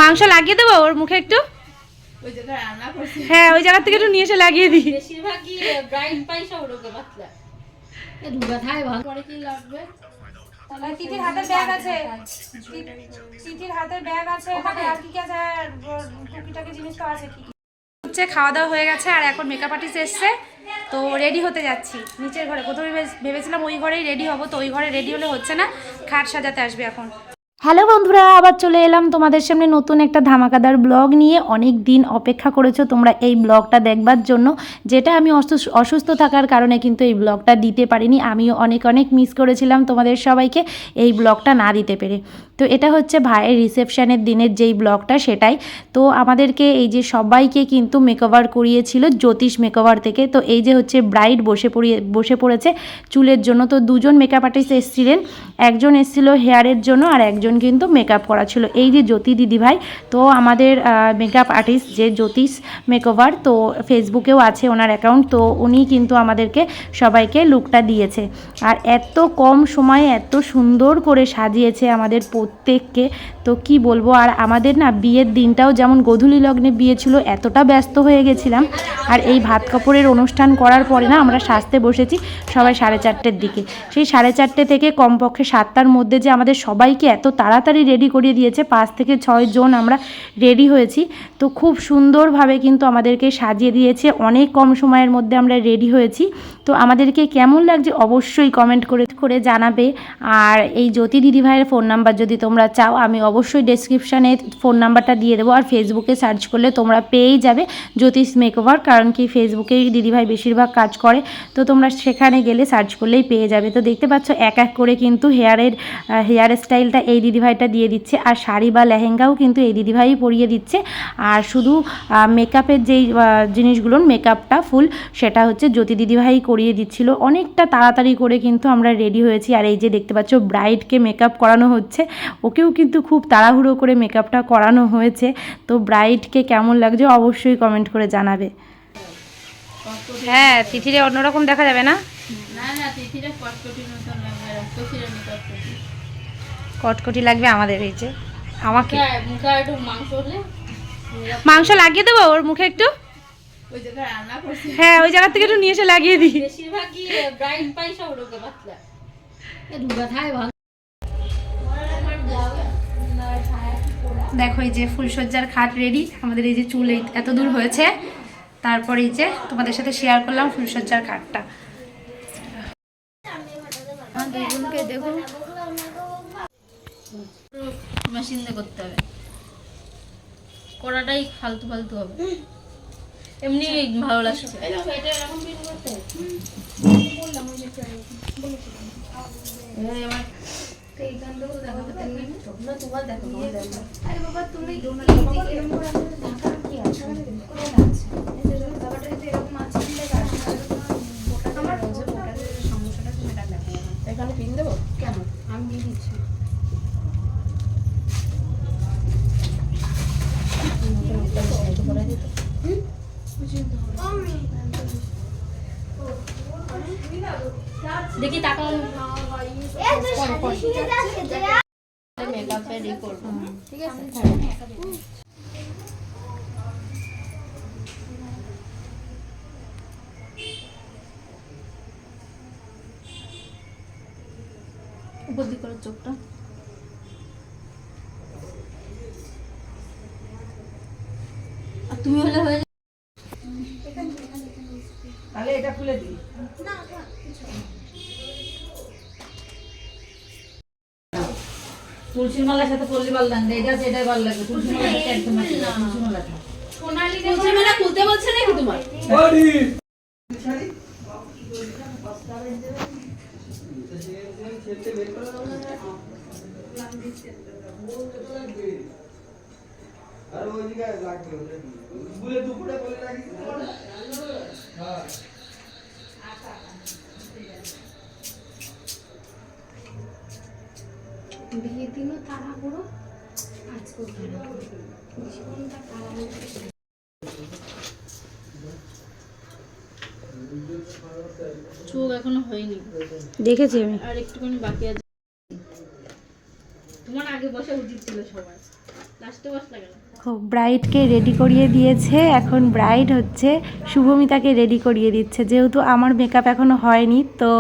মাংস লাগিয়ে দেবো ওর মুখে একটু। হ্যাঁ ওই জায়গা থেকে একটু নিয়ে এসে লাগিয়ে দিই। বেশিরভাগই ব্রাইট পাইসা ওরকে পাতলা ভাই ভালো করে কি লাগবে। তিথির হাতের ব্যাগ আছে, তিথির হাতের ব্যাগ আছে, এখানে আর কি কি আছে, টুকিটাকি জিনিস তো আছে। কি হচ্ছে খাওয়া দাওয়া হয়ে গেছে আর এখন মেকআপ আর্টিস্ট এসছে, তো রেডি হতে যাচ্ছি নিচের ঘরে। প্রথমে ভেবেছিলাম ওই ঘরেই রেডি হব, তো ওই ঘরে রেডি হলে হচ্ছে না, খাট সাজাতে আসবে এখন। হ্যালো বন্ধুরা, আবার চলে এলাম তোমাদের সামনে নতুন একটা ধামাকাদার ব্লগ নিয়ে। অনেক দিন অপেক্ষা করেছো তোমরা এই ব্লগটা দেখবার জন্য, যেটা আমি অসুস্থ থাকার কারণে কিন্তু এই ব্লগটা দিতে পারিনি। আমিও অনেক অনেক মিস করেছিলাম তোমাদের সবাইকে এই ব্লগটা না দিতে পেরে। তো এটা হচ্ছে ভাইয়ের রিসেপশনের দিনের যেই ব্লগটা সেটাই। তো আমাদেরকে এই যে সবাইকে কিন্তু মেকওভার করিয়েছিল জ্যোতিষ মেকওভার থেকে। তো এই যে হচ্ছে ব্রাইড বসে পড়েছে চুলের জন্য। তো দুজন মেকআপ আর্টিস্ট এসেছিলেন, একজন এসেছিল হেয়ারের জন্য আর একজন কিন্তু মেকআপ করা ছিল এই যে জ্যোতি দিদিভাই। তো আমাদের মেকআপ আর্টিস্ট যে জ্যোতিষ মেকওভার, তো ফেসবুকেও আছে ওনার অ্যাকাউন্ট, তো উনি কিন্তু আমাদেরকে সবাইকে লুকটা দিয়েছে। আর এত কম সময়ে এত সুন্দর করে সাজিয়েছে আমাদের প্রত্যেককে, তো কি বলবো। আর আমাদের না বিয়ের দিনটাও যেমন গোধূলি লগ্নে বিয়ে ছিল, এতটা ব্যস্ত হয়ে গেছিলাম। আর এই ভাত কাপড়ের অনুষ্ঠান করার পরে না আমরা সাজতে বসেছি সবাই 4:30-র দিকে। সেই 4:30 থেকে কমপক্ষে 7টার মধ্যে যে আমাদের সবাইকে এত তাড়াতাড়ি রেডি করিয়ে দিয়েছে, 5 থেকে 6 জন আমরা রেডি হয়েছি। তো খুব সুন্দরভাবে কিন্তু আমাদেরকে সাজিয়ে দিয়েছে, অনেক কম সময়ের মধ্যে আমরা রেডি হয়েছি। তো আমাদেরকে কেমন লাগছে অবশ্যই কমেন্ট করে জানাবে। আর এই জ্যোতি দিদিভাইয়ের ফোন নাম্বার যদি তোমরা চাও, আমি অবশ্যই ডেসক্রিপশানে ফোন নাম্বারটা দিয়ে দেবো। আর ফেসবুকে সার্চ করলে তোমরা পেয়েই যাবে জ্যোতিষ মেকওভার, কারণ কি ফেসবুকেই দিদিভাই বেশিরভাগ কাজ করে। তো তোমরা সেখানে গেলে সার্চ করলেই পেয়ে যাবে। তো দেখতে পাচ্ছ এক এক করে কিন্তু হেয়ার স্টাইলটা এই দিদিভাইটা দিয়ে দিচ্ছে, আর শাড়ি বা লেহেঙ্গাও কিন্তু এই দিদিভাই পরিয়ে দিচ্ছে। আর শুধু মেকআপের যেই জিনিসগুলো মেকআপটা ফুল, সেটা হচ্ছে জ্যোতি দিদিভাই করিয়ে দিচ্ছিল। অনেকটা তাড়াতাড়ি করে কিন্তু আমরা রেডি হয়েছি। আর এই যে দেখতে পাচ্ছ ব্রাইডকে মেকআপ করানো হচ্ছে, ওকেও কিন্তু খুব তাড়াহুড়ো করে মেকআপটা করানো হয়েছে। তো ব্রাইডকে কেমন লাগছে অবশ্যই কমেন্ট করে জানাবে। হ্যাঁ তিথিরে অন্যরকম দেখা যাবে না, কটকটি লাগবে আমাদের। এই যে আমাকে মাংস লাগিয়ে দেবো ওর মুখে একটু। হ্যাঁ ওই জায়গা থেকে একটু নিয়ে এসে লাগিয়ে দিই। বেশিরভাগই ব্রাইট পাইসা ওরকে পাতলা দেখো এই যে ফুলসজ্জার খাট রেডি আমাদের। এই যে চুল এত দূর হয়েছে, তারপর এই যে তোমাদের সাথে শেয়ার করলাম ফুলসজ্জার খাটটা। মেশিন দিয়ে করতে হবে, করাটাই ফালতু ফালতু হবে, এমনি ভালো লাগছে। এখানে পিন দেবো কেন, আমি দিয়ে দিচ্ছি। দেখি তাকাও মেকআপে রেডি করব, ঠিক আছে? উপর দিকে করো চোখটা। আর তুমি হলে হয়ে তাহলে এটা খুলে দিই। তুলসী মালার সাথে পল্লী মালা দেন, এটা যেটাই ভালো লাগে। তুলসী মালা একদম তুলসী মালাটা সোনালি তুলসী মালা খুলতে বলছে নাকি তোমার? আর ওই দিকে লাগবে বলে দুপুরে বলে রাখিস। হ্যাঁ বিয়ের দিনও তাড়াহুড়ো, আজকেও জীবনটা তাড়াহুড়ো। চোখ এখনো হয়নি, দেখেছি আমি, আর একটুখানি বাকি আছে। তোমার আগে বসা উচিত ছিল সবার, লাস্টে বসলা কেন? ব্রাইডকে রেডি করিয়ে দিয়েছে, এখন ব্রাইড হচ্ছে শুভমিতাকে রেডি করিয়ে দিচ্ছে। যেহেতু আমার মেকআপ এখনও হয়নি, তো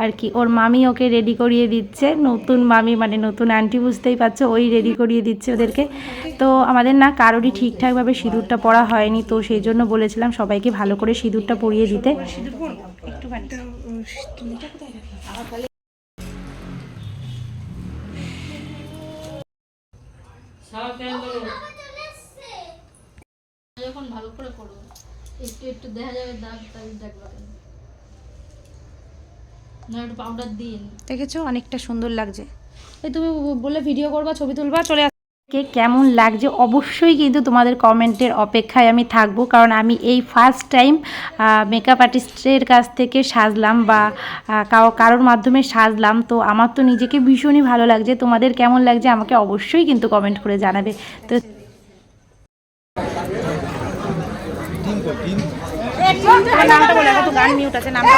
আর কি ওর মামি ওকে রেডি করিয়ে দিচ্ছে। নতুন মামি মানে নতুন আন্টি, বুঝতেই পারছো, ওই রেডি করিয়ে দিচ্ছে ওদেরকে। তো আমাদের না কারোরই ঠিকঠাকভাবে সিঁদুরটা পরা হয়নি, তো সেই জন্য বলেছিলাম সবাইকে ভালো করে সিঁদুরটা পরিয়ে দিতে। একটুখানি যখন ভালো করে করবো একটু একটু দেখা যাবে দাগ, তাই দেখবা কেন? না একটু পাউডার দিন। দেখেছো অনেকটা সুন্দর লাগছে। এই তুমি বলে ভিডিও করবা, ছবি তুলবা, চলে কে কেমন লাগছে অবশ্যই কিন্তু তোমাদের কমেন্টের অপেক্ষায় আমি থাকবো, কারণ আমি এই ফার্স্ট টাইম মেকআপ আর্টিস্টের কাছ থেকে সাজলাম বা কারোর মাধ্যমে সাজলাম। তো আমার তো নিজেকে ভীষণই ভালো লাগছে। তোমাদের কেমন লাগছে আমাকে অবশ্যই কিন্তু কমেন্ট করে জানাবে। তো নামটা বলে, তো গান মিউট আছে, নামটা